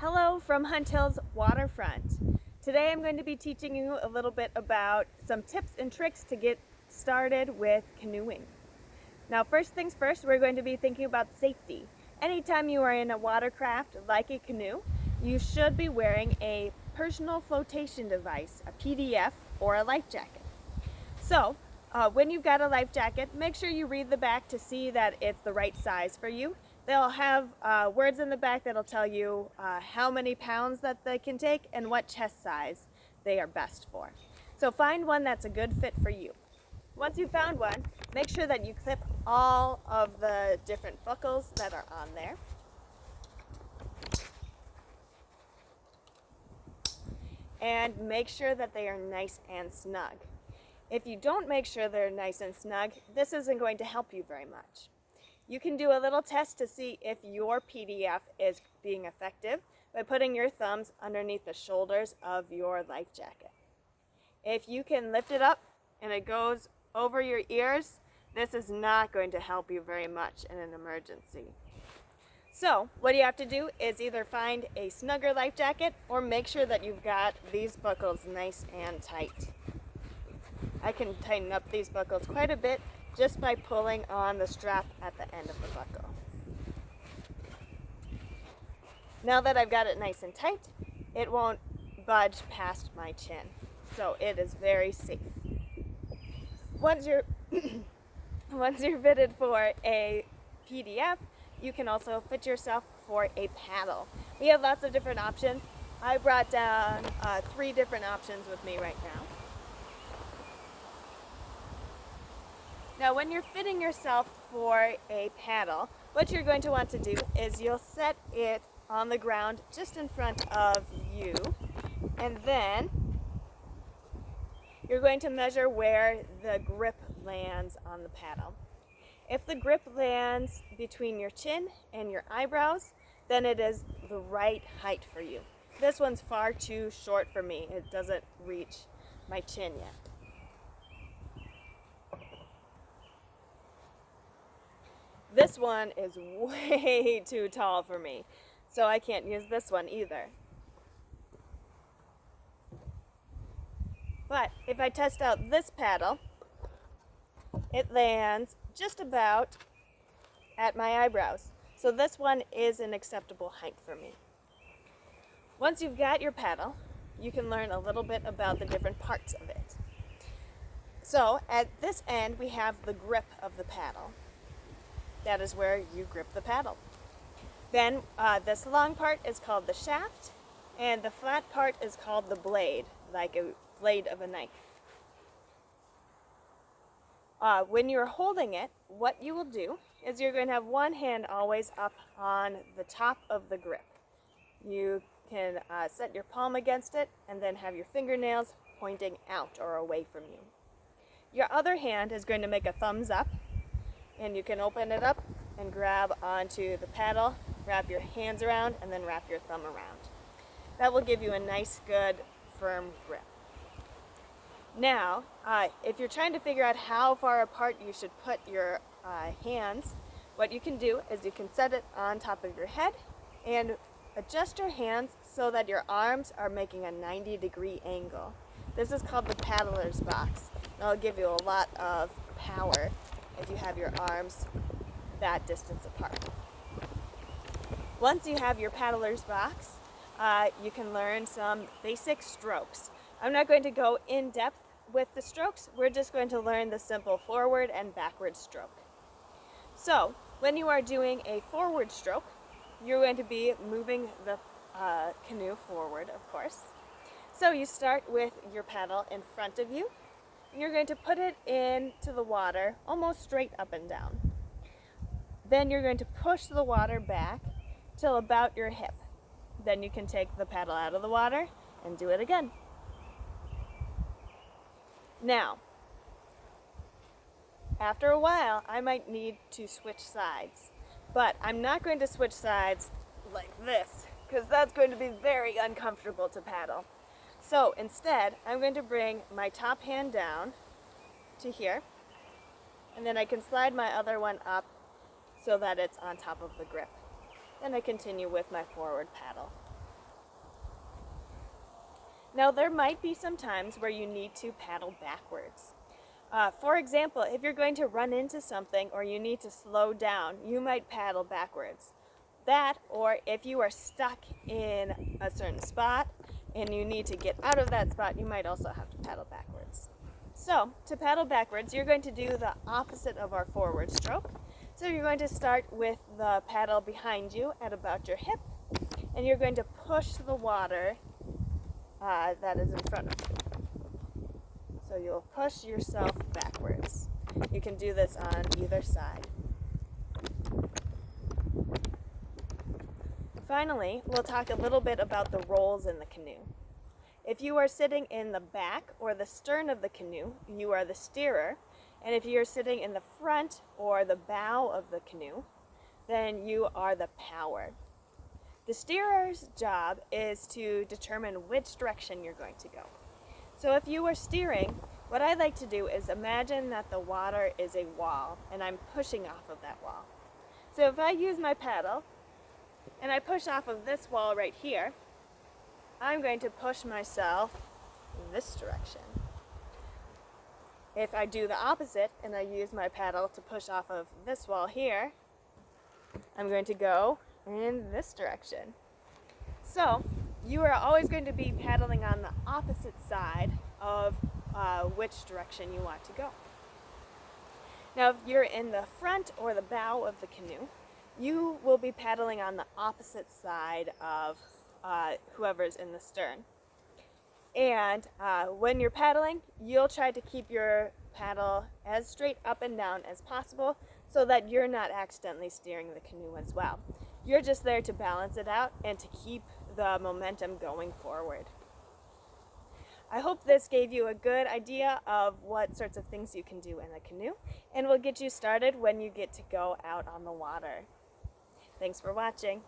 Hello from Hunt Hill's waterfront. Today I'm going to be teaching you a little bit about some tips and tricks to get started with canoeing. Now first things first, we're going to be thinking about safety. Anytime you are in a watercraft like a canoe, you should be wearing a personal flotation device, a PDF or a life jacket. So when you've got a life jacket, make sure you read the back to see that it's the right size for you. They'll have words in the back that'll tell you how many pounds that they can take and what chest size they are best for. So find one that's a good fit for you. Once you've found one, make sure that you clip all of the different buckles that are on there. And make sure that they are nice and snug. If you don't make sure they're nice and snug, this isn't going to help you very much. You can do a little test to see if your PDF is being effective by putting your thumbs underneath the shoulders of your life jacket. If you can lift it up and it goes over your ears, this is not going to help you very much in an emergency. So what you have to do is either find a snugger life jacket or make sure that you've got these buckles nice and tight. I can tighten up these buckles quite a bit just by pulling on the strap at the end of the buckle. Now that I've got it nice and tight, it won't budge past my chin, so it is very safe. Once you're fitted for a PDF, you can also fit yourself for a paddle. We have lots of different options. I brought down 3 different options with me right now. Now when you're fitting yourself for a paddle, what you're going to want to do is you'll set it on the ground just in front of you, and then you're going to measure where the grip lands on the paddle. If the grip lands between your chin and your eyebrows, then it is the right height for you. This one's far too short for me. It doesn't reach my chin yet. This one is way too tall for me, so I can't use this one either. But if I test out this paddle, it lands just about at my eyebrows. So this one is an acceptable height for me. Once you've got your paddle, you can learn a little bit about the different parts of it. So at this end, we have the grip of the paddle. That is where you grip the paddle. Then this long part is called the shaft, and the flat part is called the blade, like a blade of a knife. When you're holding it, what you will do is you're going to have one hand always up on the top of the grip. You can set your palm against it and then have your fingernails pointing out or away from you. Your other hand is going to make a thumbs up, and you can open it up and grab onto the paddle, wrap your hands around, and then wrap your thumb around. That will give you a nice, good, firm grip. Now, if you're trying to figure out how far apart you should put your hands, what you can do is you can set it on top of your head and adjust your hands so that your arms are making a 90-degree angle. This is called the paddler's box. That'll give you a lot of power if you have your arms that distance apart. Once you have your paddler's box, you can learn some basic strokes. I'm not going to go in depth with the strokes. We're just going to learn the simple forward and backward stroke. So when you are doing a forward stroke, you're going to be moving the canoe forward, of course. So you start with your paddle in front of you. You're going to put it into the water almost straight up and down. Then you're going to push the water back till about your hip. Then you can take the paddle out of the water and do it again. Now, after a while, I might need to switch sides, but I'm not going to switch sides like this, because that's going to be very uncomfortable to paddle. So instead, I'm going to bring my top hand down to here, and then I can slide my other one up so that it's on top of the grip. Then I continue with my forward paddle. Now there might be some times where you need to paddle backwards. For example, if you're going to run into something or you need to slow down, you might paddle backwards. That, or if you are stuck in a certain spot and you need to get out of that spot, you might also have to paddle backwards. So, to paddle backwards, you're going to do the opposite of our forward stroke. So you're going to start with the paddle behind you at about your hip, and you're going to push the water that is in front of you. So you'll push yourself backwards. You can do this on either side. Finally, we'll talk a little bit about the roles in the canoe. If you are sitting in the back or the stern of the canoe, you are the steerer. And if you're sitting in the front or the bow of the canoe, then you are the power. The steerer's job is to determine which direction you're going to go. So if you are steering, what I like to do is imagine that the water is a wall and I'm pushing off of that wall. So if I use my paddle and I push off of this wall right here, I'm going to push myself this direction. If I do the opposite and I use my paddle to push off of this wall here, I'm going to go in this direction. So you are always going to be paddling on the opposite side of which direction you want to go. Now if you're in the front or the bow of the canoe, you will be paddling on the opposite side of whoever's in the stern. And when you're paddling, you'll try to keep your paddle as straight up and down as possible so that you're not accidentally steering the canoe as well. You're just there to balance it out and to keep the momentum going forward. I hope this gave you a good idea of what sorts of things you can do in a canoe and will get you started when you get to go out on the water. Thanks for watching.